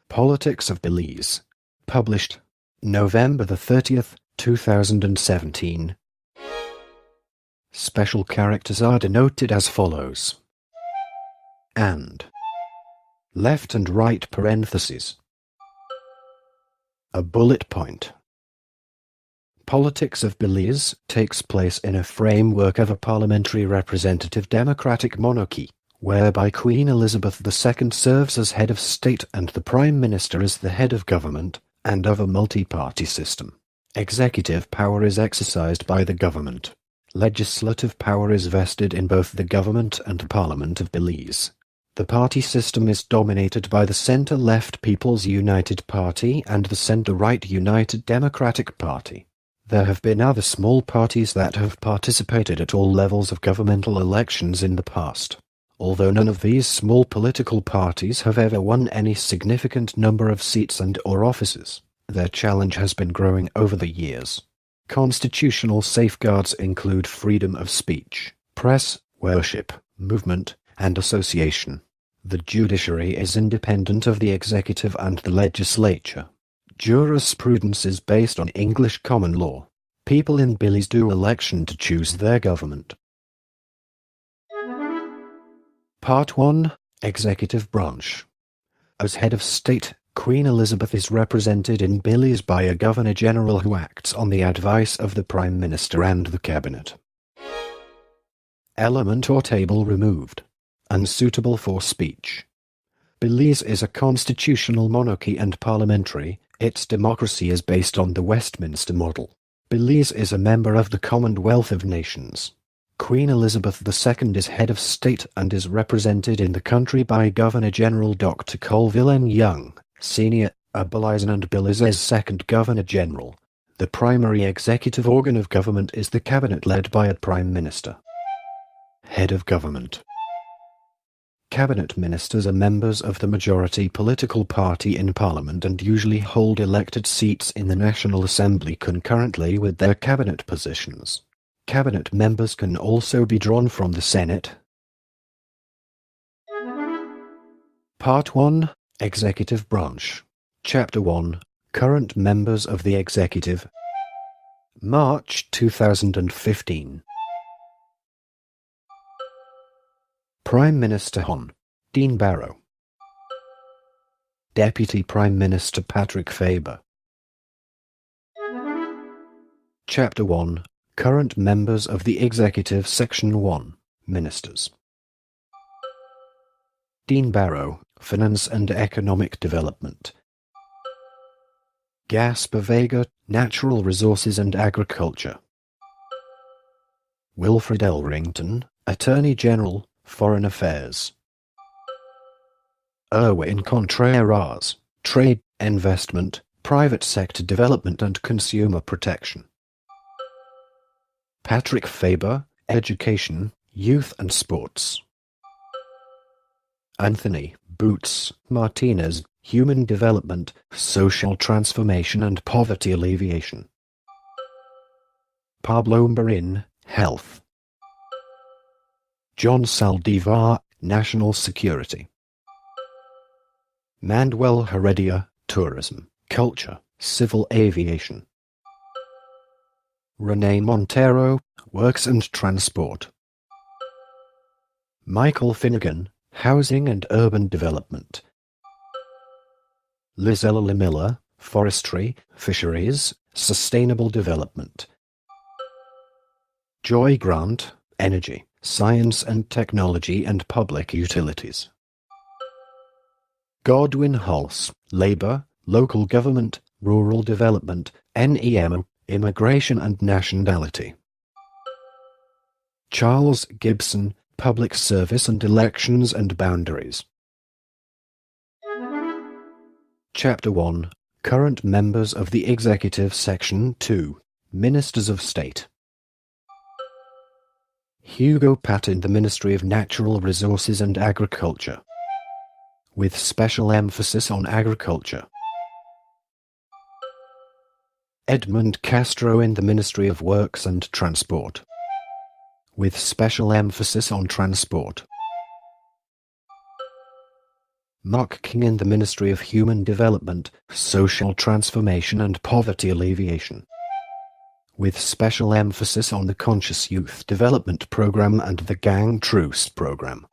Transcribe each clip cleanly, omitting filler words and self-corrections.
Politics of Belize. Published November the 30th, 2017. Special characters are denoted as follows. And. Left and right parentheses. A bullet point. Politics of Belize takes place in a framework of a parliamentary representative democratic monarchy, whereby Queen Elizabeth II serves as head of state and the Prime Minister is the head of government, and of a multi-party system. Executive power is exercised by the government. Legislative power is vested in both the government and Parliament of Belize. The party system is dominated by the centre-left People's United Party and the centre-right United Democratic Party. There have been other small parties that have participated at all levels of governmental elections in the past. Although none of these small political parties have ever won any significant number of seats and/or offices, their challenge has been growing over the years. Constitutional safeguards include freedom of speech, press, worship, movement, and association. The judiciary is independent of the executive and the legislature. Jurisprudence is based on English common law. People in Belize do election to choose their government. Part 1. Executive Branch. As head of state, Queen Elizabeth is represented in Belize by a Governor-General who acts on the advice of the Prime Minister and the Cabinet. Element or table removed. Unsuitable for speech. Belize is a constitutional monarchy and parliamentary. Its democracy is based on the Westminster model. Belize is a member of the Commonwealth of Nations. Queen Elizabeth II is head of state and is represented in the country by Governor-General Dr. Colville N. Young, Sr., a Belizean and Belize's second Governor-General. The primary executive organ of government is the Cabinet led by a Prime Minister. Head of Government. Cabinet ministers are members of the majority political party in Parliament and usually hold elected seats in the National Assembly concurrently with their cabinet positions. Cabinet members can also be drawn from the Senate. Part 1. Executive Branch. Chapter 1. Current members of the Executive. March 2015. Prime Minister Hon. Dean Barrow. Deputy Prime Minister Patrick Faber. Chapter 1. Current members of the Executive. Section 1. Ministers. Dean Barrow, Finance and Economic Development. Gaspar Vega, Natural Resources and Agriculture. Wilfred Elrington, Attorney General, Foreign Affairs. Erwin Contreras, Trade, Investment, Private Sector Development and Consumer Protection. Patrick Faber, Education, Youth and Sports. Anthony Boots Martinez, Human Development, Social Transformation and Poverty Alleviation. Pablo Marin, Health. John Saldivar, National Security. Manuel Heredia, Tourism, Culture, Civil Aviation. Renee Montero, Works and Transport. Michael Finnegan, Housing and Urban Development. Lizella Miller, Forestry, Fisheries, Sustainable Development. Joy Grant, Energy, Science and Technology and Public Utilities. Godwin Hulse, Labour, Local Government, Rural Development, NEM, Immigration and Nationality. Charles Gibson, Public Service and Elections and Boundaries. Chapter 1. Current members of the Executive. Section 2. Ministers of State. Hugo Patton, the Ministry of Natural Resources and Agriculture, with special emphasis on agriculture. Edmund Castro in the Ministry of Works and Transport, with special emphasis on transport. Mark King in the Ministry of Human Development, Social Transformation and Poverty Alleviation, with special emphasis on the Conscious Youth Development Program and the Gang Truce Program.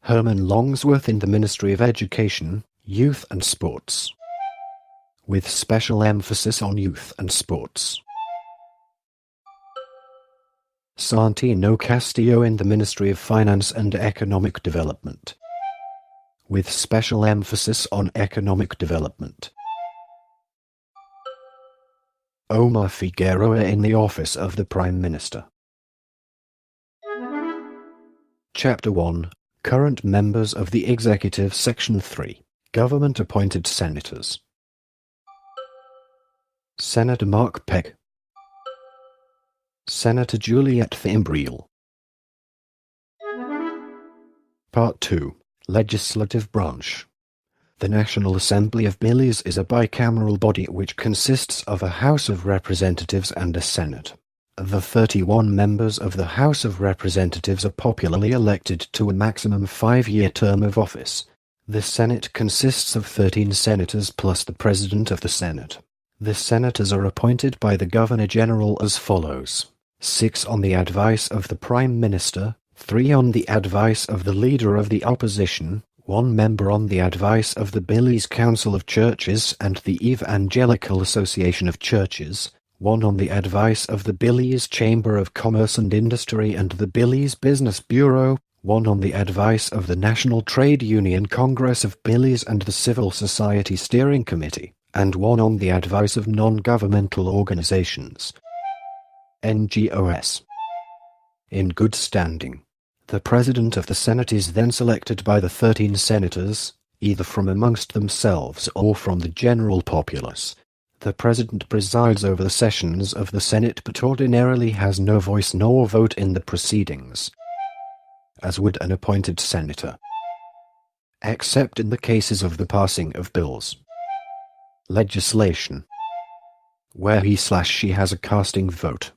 Herman Longsworth in the Ministry of Education, Youth and Sports, with special emphasis on youth and sports. Santino Castillo in the Ministry of Finance and Economic Development, with special emphasis on economic development. Omar Figueroa in the Office of the Prime Minister. Chapter 1. Current Members of the Executive. Section 3. Government-appointed Senators. Senator Mark Peck, Senator Juliette Thimbriel. Part 2. Legislative Branch. The National Assembly of Belize is a bicameral body which consists of a House of Representatives and a Senate. The 31 members of the House of Representatives are popularly elected to a maximum 5-year term of office. The Senate consists of 13 senators plus the President of the Senate. The senators are appointed by the Governor-General as follows: 6 on the advice of the Prime Minister, 3 on the advice of the Leader of the Opposition, 1 member on the advice of the Belize Council of Churches and the Evangelical Association of Churches, 1 on the advice of the Belize Chamber of Commerce and Industry and the Belize Business Bureau, 1 on the advice of the National Trade Union Congress of Belize and the Civil Society Steering Committee, and 1 on the advice of non-governmental organizations, NGOs. In good standing. The President of the Senate is then selected by the 13 senators, either from amongst themselves or from the general populace. The President presides over the sessions of the Senate but ordinarily has no voice nor vote in the proceedings, as would an appointed senator, except in the cases of the passing of bills. Legislation. Where he/she has a casting vote.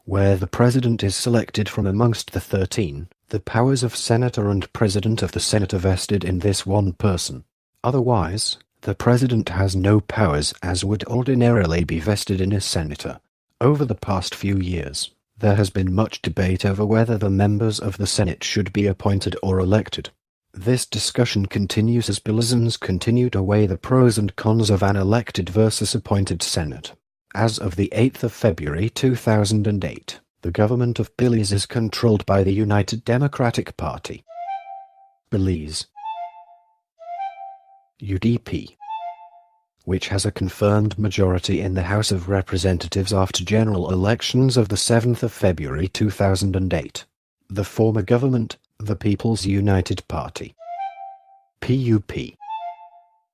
Where the President is selected from amongst the 13, the powers of Senator and President of the Senate are vested in this one person. Otherwise, the President has no powers as would ordinarily be vested in a Senator. Over the past few years, there has been much debate over whether the members of the Senate should be appointed or elected. This discussion continues as Belizeans continue to weigh the pros and cons of an elected versus appointed Senate. As of the 8th of February 2008, the government of Belize is controlled by the United Democratic Party, Belize, UDP, which has a confirmed majority in the House of Representatives after general elections of the 7th of February 2008. The former government, the People's United Party, PUP,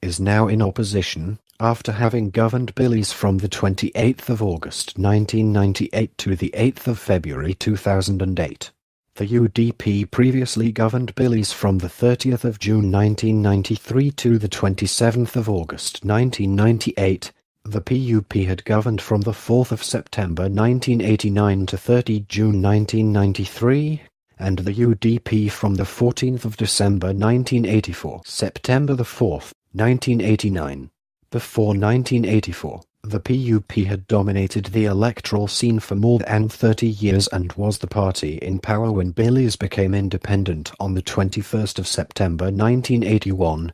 is now in opposition, after having governed Belize from the 28th of August 1998 to the 8th of February 2008. The UDP previously governed Belize from the 30th of June 1993 to the 27th of August 1998. The PUP had governed from the 4th of September 1989 to 30 June 1993, and the UDP from the 14th of December 1984, September the 4th, 1989. Before 1984, the PUP had dominated the electoral scene for more than 30 years and was the party in power when Belize became independent on the 21st of September 1981.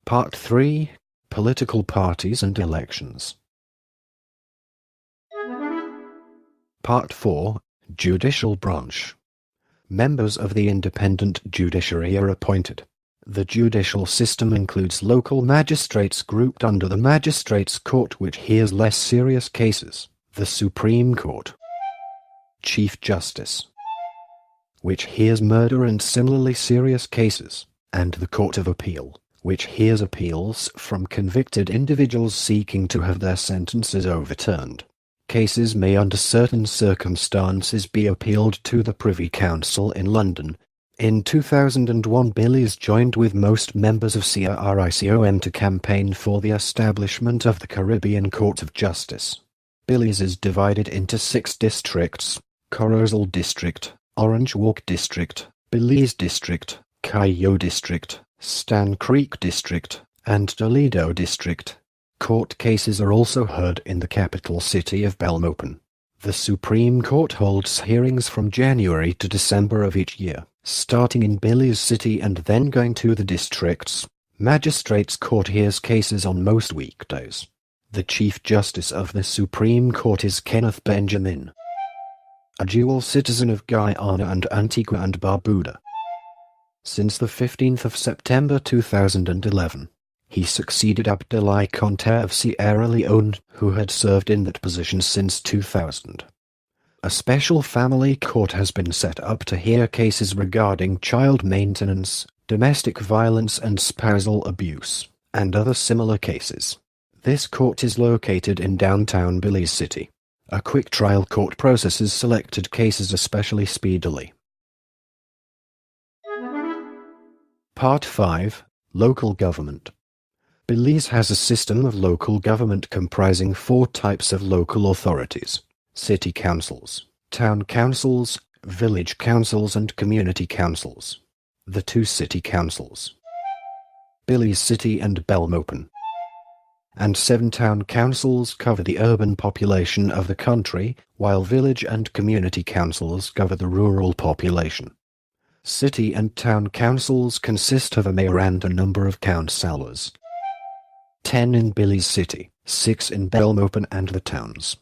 Part 3. Political Parties and Elections. Part 4. Judicial Branch. Members of the independent judiciary are appointed. The judicial system includes local magistrates grouped under the Magistrates' Court, which hears less serious cases, the Supreme Court, Chief Justice, which hears murder and similarly serious cases, and the Court of Appeal, which hears appeals from convicted individuals seeking to have their sentences overturned. Cases may under certain circumstances be appealed to the Privy Council in London. In 2001, Belize joined with most members of CRICOM to campaign for the establishment of the Caribbean Court of Justice. Belize is divided into 6 districts: Corozal District, Orange Walk District, Belize District, Cayo District, Stan Creek District, and Toledo District. Court cases are also heard in the capital city of Belmopan. The Supreme Court holds hearings from January to December of each year, starting in Belize City and then going to the districts. Magistrates' Court hears cases on most weekdays. The Chief Justice of the Supreme Court is Kenneth Benjamin, a dual citizen of Guyana and Antigua and Barbuda. Since the 15th of September 2011, he succeeded Abdoulaye Conte of Sierra Leone, who had served in that position since 2000. A special family court has been set up to hear cases regarding child maintenance, domestic violence and spousal abuse, and other similar cases. This court is located in downtown Belize City. A quick trial court processes selected cases especially speedily. Part 5. Local Government. Belize has a system of local government comprising 4 types of local authorities: city councils, town councils, village councils and community councils. The 2 city councils, Belize City and Belmopan, and 7 town councils cover the urban population of the country, while village and community councils cover the rural population. City and town councils consist of a mayor and a number of councillors. 10 in Belize City, 6 in Belmopan and the towns.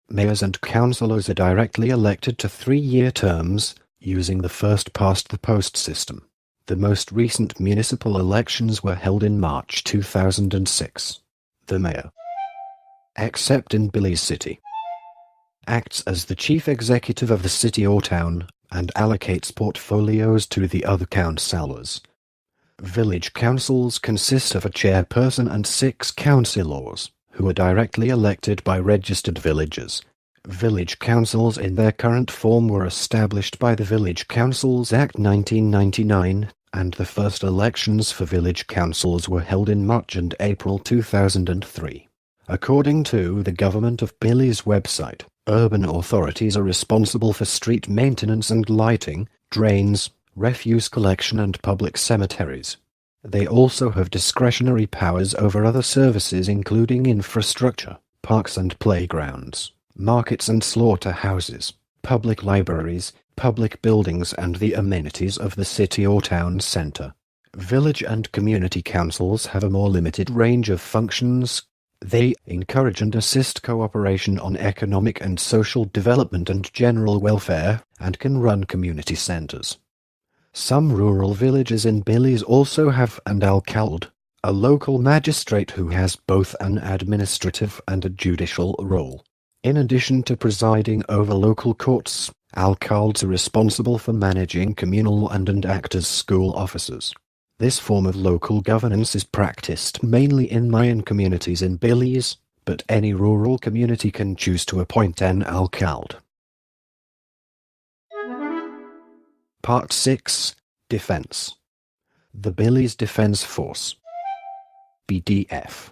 Mayors and councillors are directly elected to 3-year terms, using the first-past-the-post system. The most recent municipal elections were held in March 2006. The mayor, except in Belize City, acts as the chief executive of the city or town, and allocates portfolios to the other councillors. Village councils consist of a chairperson and 6 councillors, who are directly elected by registered villagers. Village councils in their current form were established by the Village Councils Act 1999, and the first elections for village councils were held in March and April 2003. According to the Government of Belize website, urban authorities are responsible for street maintenance and lighting, drains, refuse collection and public cemeteries. They also have discretionary powers over other services including infrastructure, parks and playgrounds, markets and slaughterhouses, public libraries, public buildings and the amenities of the city or town centre. Village and community councils have a more limited range of functions. They encourage and assist cooperation on economic and social development and general welfare, and can run community centres. Some rural villages in Belize also have an alcalde, a local magistrate who has both an administrative and a judicial role. In addition to presiding over local courts, alcaldes are responsible for managing communal and act as school officers. This form of local governance is practiced mainly in Mayan communities in Belize, but any rural community can choose to appoint an alcalde. Part 6. Defense. The Belize Defense Force, BDF,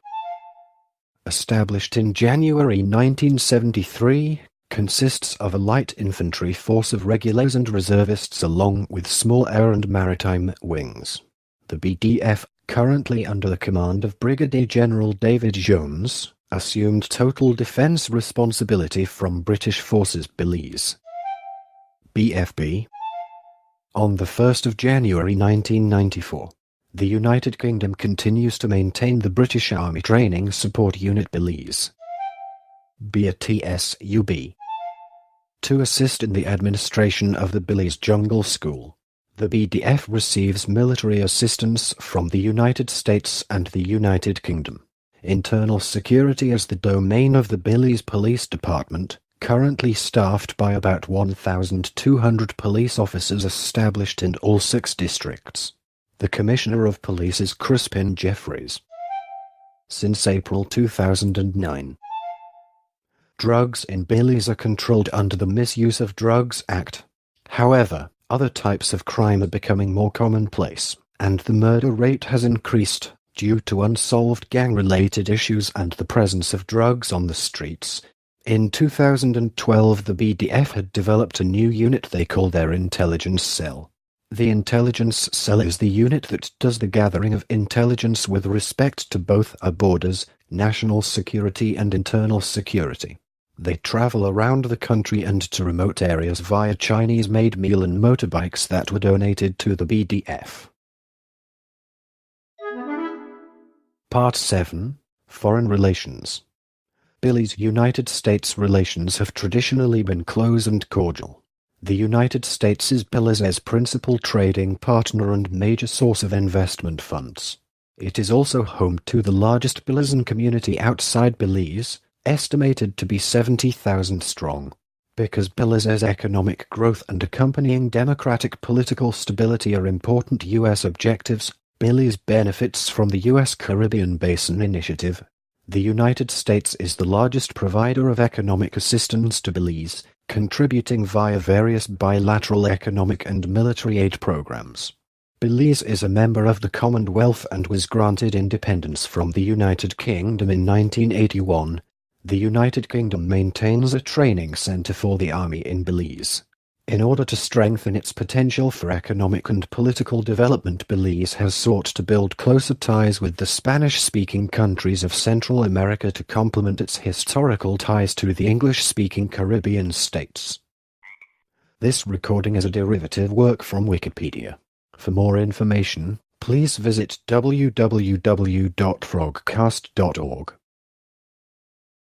established in January 1973, consists of a light infantry force of regulars and reservists along with small air and maritime wings. The BDF, currently under the command of Brigadier General David Jones, assumed total defense responsibility from British Forces Belize, BFB, on the 1st of January 1994. The United Kingdom continues to maintain the British Army Training Support Unit Belize, BATSUB, to assist in the administration of the Belize Jungle School. The BDF receives military assistance from the United States and the United Kingdom. Internal security is the domain of the Belize Police Department, currently staffed by about 1,200 police officers established in all 6 districts. The Commissioner of Police is Crispin Jeffries. Since April 2009. Drugs in Belize are controlled under the Misuse of Drugs Act. However, other types of crime are becoming more commonplace, and the murder rate has increased due to unsolved gang-related issues and the presence of drugs on the streets. In 2012, the BDF had developed a new unit they call their Intelligence Cell. The Intelligence Cell is the unit that does the gathering of intelligence with respect to both our borders, national security and internal security. They travel around the country and to remote areas via Chinese-made meal and motorbikes that were donated to the BDF. Part 7. Foreign Relations. Belize-United States relations have traditionally been close and cordial. The United States is Belize's principal trading partner and major source of investment funds. It is also home to the largest Belizean community outside Belize, estimated to be 70,000 strong. Because Belize's economic growth and accompanying democratic political stability are important U.S. objectives, Belize benefits from the U.S. Caribbean Basin Initiative. The United States is the largest provider of economic assistance to Belize, contributing via various bilateral economic and military aid programs. Belize is a member of the Commonwealth and was granted independence from the United Kingdom in 1981. The United Kingdom maintains a training center for the Army in Belize. In order to strengthen its potential for economic and political development, Belize has sought to build closer ties with the Spanish-speaking countries of Central America to complement its historical ties to the English-speaking Caribbean states. This recording is a derivative work from Wikipedia. For more information, please visit www.frogcast.org.